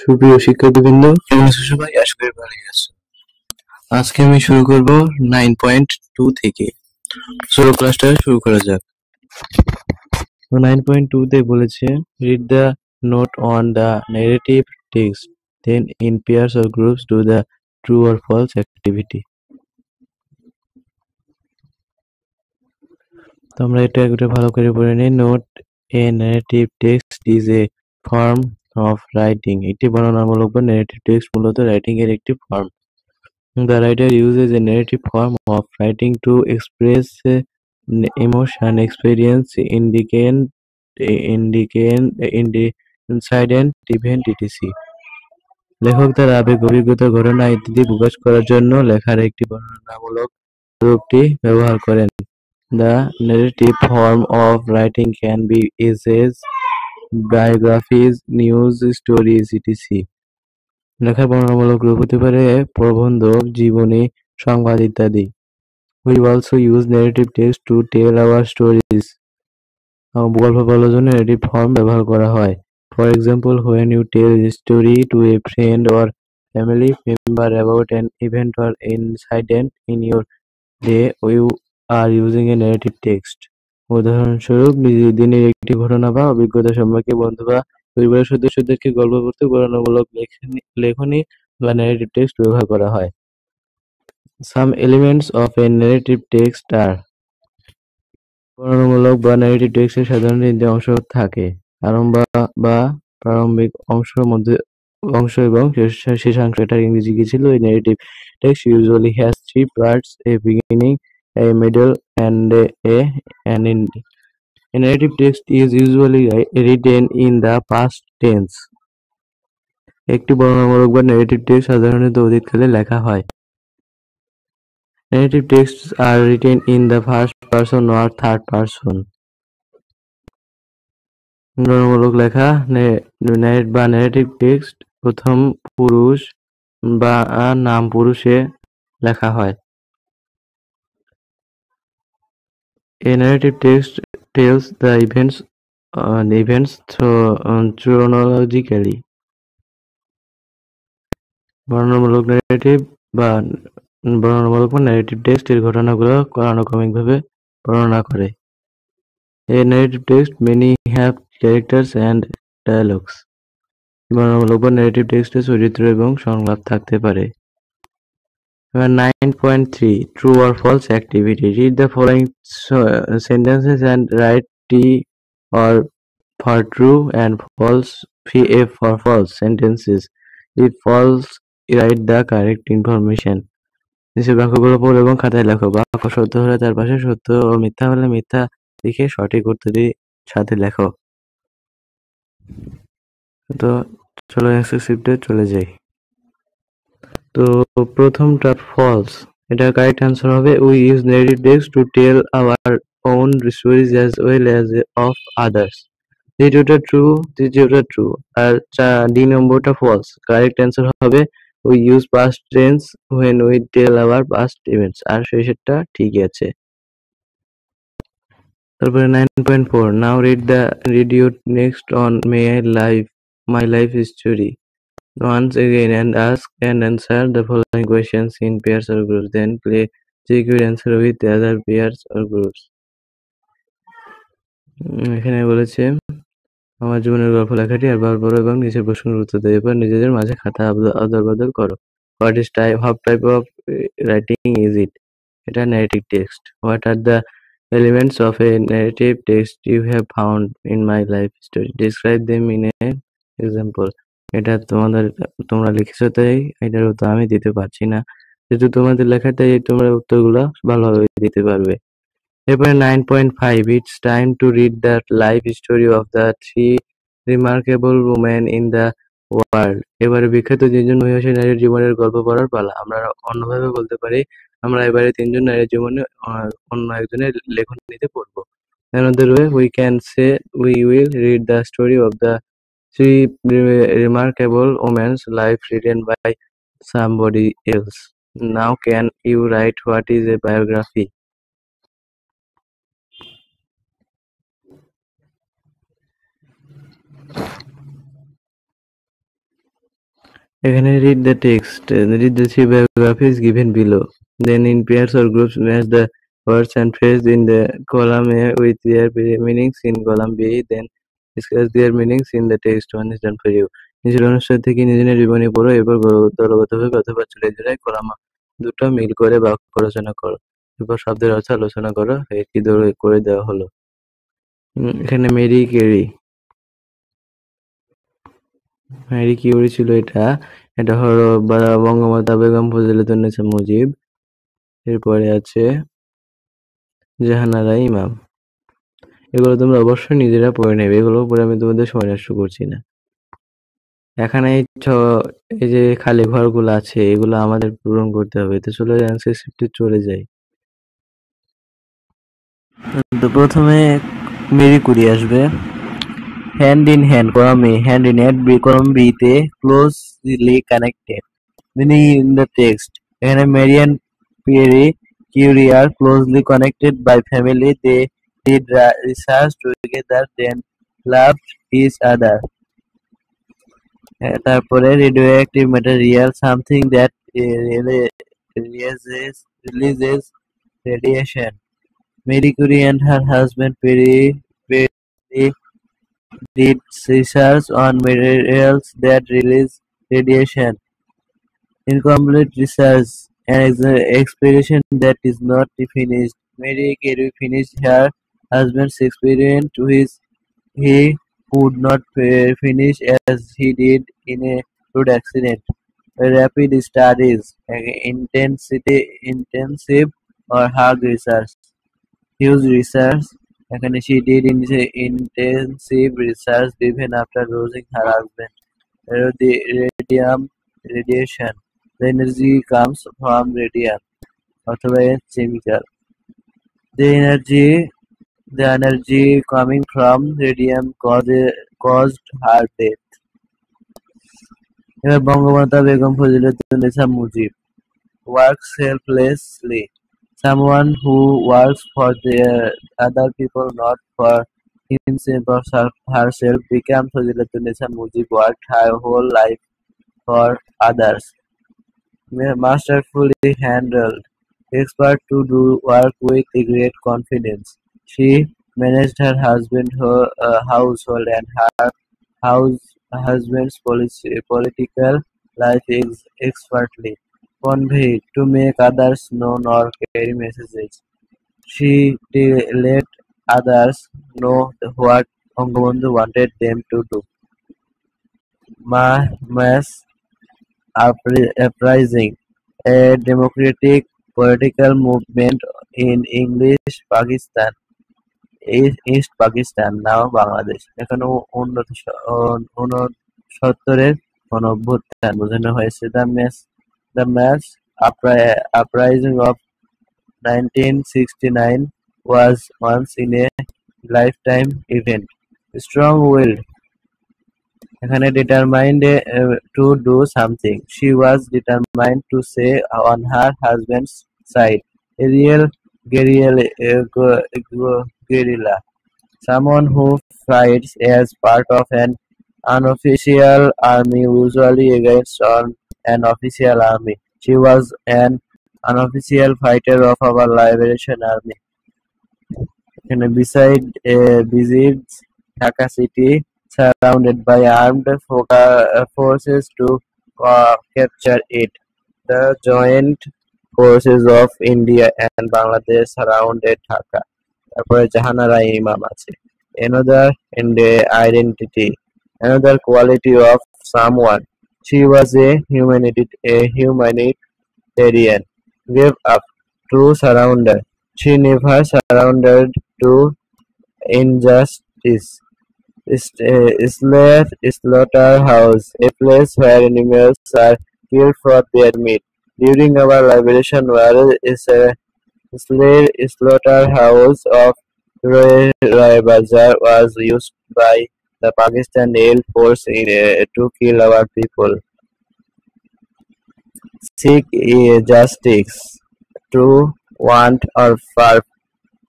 সুপ্রিয় শিক্ষার্থীবৃন্দ, কেমন আছো সবাই? আশা করি ভালোই আছো। আজকে আমি শুরু করব 9.2 থেকে। চলো ক্লাসটা শুরু করা যাক। তো 9.2 তে বলেছে, read the note on the narrative text, then in pairs or groups do the true or false activity. তো আমরা এটা একটু ভালো করে পড়ে নিই। Note A narrative text is a form of writing. একটি বর্ণনামূলক বা narrative text মূলত রাইটিং এর একটি form. The writer uses a narrative form of writing to express emotion, experience, incident, event, etc. লেখক তার আবেগ, অভিজ্ঞতা, ঘটনা ইত্যাদি প্রকাশ করার জন্য লেখার একটি বর্ণনামূলক রূপটি ব্যবহার করেন। The narrative form of writing can be essays, biographies, news stories, etc. লেখার বর্ণনামূলক রূপ হতে পারে প্রবন্ধ, জীবনী, সংবাদ ইত্যাদি। We also use narrative text to tell our stories. গল্প বলার জন্য narrative form ব্যবহার করা হয়। For example, when you tell a story to a friend or family member about an event or incident in your day, you are using a narrative text. উদাহরণস্বরূপ, নিজের দিনের একটি ঘটনা বা অভিজ্ঞতা সম্পর্কে বন্ধু বা পরিবারের সদস্যদেরকে গল্প করতে বর্ণনামূলক লেখনী বা narrative text ব্যবহার করা হয়। Some elements of a narrative text are: বর্ণনামূলক বা narrative text এর সাধারণত তিনটি অংশ থাকে: আরম্ভ বা প্রারম্ভিক অংশ এবং শেষাংশ। এটার ইংরেজি কি ছিল? A narrative text usually has three parts: a beginning, a middle, and an ending. A narrative text is usually written in the past tense. একটি বর্ণনামূলক বা narrative text সাধারণত অতীতকালে লেখা হয়। Narrative texts are written in the first person or third person. বর্ণনামূলক লেখা বা narrative text প্রথম পুরুষ বা নাম পুরুষে লেখা হয়। A narrative text tells the events chronologically. বর্ণনামূলক narrative text এর ঘটনাগুলো কালানুক্রমিকভাবে বর্ণনা করে। A narrative text many have characters and dialogues. বর্ণনামূলক বা narrative text এ চরিত্র এবং সংলাপ থাকতে পারে। 9.3 True or false activity. Read the following sentences and write T or for true and false F for false sentences. If false, write the correct information. নিচের বাক্যগুলো পড়ো এবং খাতায় লেখো। বাক্য সত্য হলে তার পাশে সত্য ও মিথ্যা হলে মিথ্যা লিখে সঠিক উত্তরটি সাথে লেখো। তো চলো নেক্সট শিফটে চলে যাই। তো প্রথমটা ফলস। এটা কারেক্ট অ্যান্সার হবে we use narrative text to tell our own stories as well as of others. দ্বিতীয়টা ট্রু, তৃতীয়টা ট্রু, আর ডি নম্বরটা ফলস। কারেক্ট অ্যান্সার হবে we use past tense when we tell our past events, আর শেষেরটা ঠিকই আছে। তারপরে 9.4 নাও read your next on my life story once again and ask and answer the following questions in pairs or groups, then check your answer with the other pairs or groups. এখানে বলেছে আমার জীবনের গল্প লেখাটি একবার পড়ো এবং নিচের প্রশ্নের উত্তর দাও। এরপর নিজেদের মাঝে খাতা আদল-বদল করো। What type of writing is it? এটা narrative text. What are the elements of a narrative text you have found in my life story? Describe them in an example. এটা তোমরা লিখেছো তাই এটার উত্তর আমি দিতে পারছি না। যেহেতু তোমাদের লেখা তাই তোমরা উত্তরগুলো ভালোভাবে দিতে পারবে। এরপরে 9.5 It's time to read the life story of the three remarkable women in the world. এবারে বিখ্যাত তিনজন মহিষী নারীর জীবনের গল্প পড়ার পালা। আমরা অন্যভাবে বলতে পারি, আমরা এবারে তিনজন নারীর জীবনে অন্য একজনের লেখনীতে পড়বো। Another way we can say we will read the story of the three remarkable women's life written by somebody else. Now can you write what is a biography? এখানে read the text. Read the three biographies given below. Then in pairs or groups match the words and phrases in the column A with their meanings in column B. Then discuss their meanings in the text. One is done for you. নিচের অনুচ্ছেদ থেকে নিজ নিজ জীবনী পড়ো, এরপর দলগতভাবে অথবা জোড়ায় জোড়ায় কলাম দুটো মিল করে বাক্য রচনা করো। এরপর শব্দের অর্থ আলোচনা করো। একটি করে দেওয়া হলো। এখানে মেরি ক্যারি ছিল এটা। এটা হলো বঙ্গমাতা বেগম ফজিলাতুন্নেছা মুজিব। এরপরে আছে জাহানারা ইমাম। এগুলো তোমরা অবশ্যই নিজেরা পড়ে নেবে। এগুলো পড়ে আমি তোমাদের সময় নষ্ট করছি না। এখানে এই যে খালি ঘরগুলো আছে এগুলো আমাদের পূরণ করতে হবে। তো চলো অ্যান্সার শিফটে চলে যাই। তো প্রথমে মেরি কুরি আসবে। Hand in hand column A, hand in hand B column B তে closely connected. Meaning in the text. এখানে মেরি এন্ড পিয়েরি কিউরি আর closely connected by family. They did research together then loved each other. তারপরে radioactive material something that releases radiation. Marie Curie and her husband Pierre did research on materials that release radiation. Incomplete research, an expedition that is not finished. Marie Curie finished her husband's experiment which he could not finish as he did in a road accident. Rapid studies, intensive or hard research. Huge research. Eখানে she did intensive research even after losing her husband. The radium radiation. The energy comes from radium. অথবা chemical. The energy coming from radium caused her death. এবার Bangamata Begum Fazilatunnesa Mujib. Works selflessly. Someone who works for the other people, not for himself or herself, becomes Fazilatunnisa Mujib, worked her whole life for others. Masterfully handled, expert to do work with great confidence. She managed her household and her husband's political life expertly. Convey, to make others known or carry messages. She let others know what Bangabandhu wanted them to do. Mass uprising, a democratic political movement in East Pakistan, now Bangladesh. এখানে 69 গণঅভ্যুত্থান বোঝানো হয়েছে। The mass uprising of 1969 was once in a lifetime event. Strong-willed, এখানে determined to do something. She was determined to stay on her husband's side. A real guerrilla, someone who fights as part of an unofficial army, usually against an official army. She was an unofficial fighter of our liberation army. Besides Dhaka city, surrounded by armed forces to capture it. The joint forces of India and Bangladesh surrounded Dhaka. তারপরে জাহানারা ইমাম আছে। Another identity, another quality of someone. She was a humanitarian, gave up to surrender. She never surrendered to injustice. Slaughterhouse, a place where animals are killed for their meat. During our liberation war, slaughterhouse of Roy Bazar was used by the Pakistan Air Force to kill our people. Seek justice, to want or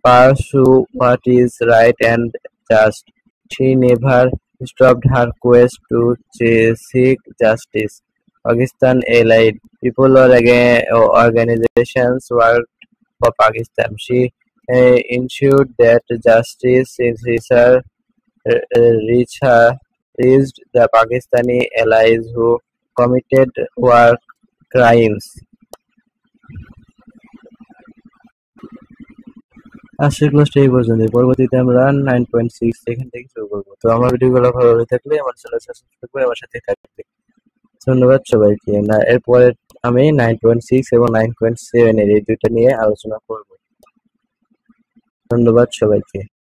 pursue what is right and just. She never stopped her quest to seek justice. Pakistan allied people or organizations worked for Pakistan. She ensured that justice reached the Pakistani allies who committed war crimes. আজকের ক্লাসটা এই পর্যন্ত। পরবর্তীতে আমরা 9.6 এখান থেকে শুরু করবো। তো আমার ভিডিওগুলো ভালো লেগে থাকলে আমার চ্যানেল সাবস্ক্রাইব করে আমার সাথে থাকবে। ধন্যবাদ সবাইকে। এরপরে আমি 9.6 এবং 9.7 এর এই দুইটা নিয়ে আলোচনা করব। ধন্যবাদ সবাইকে।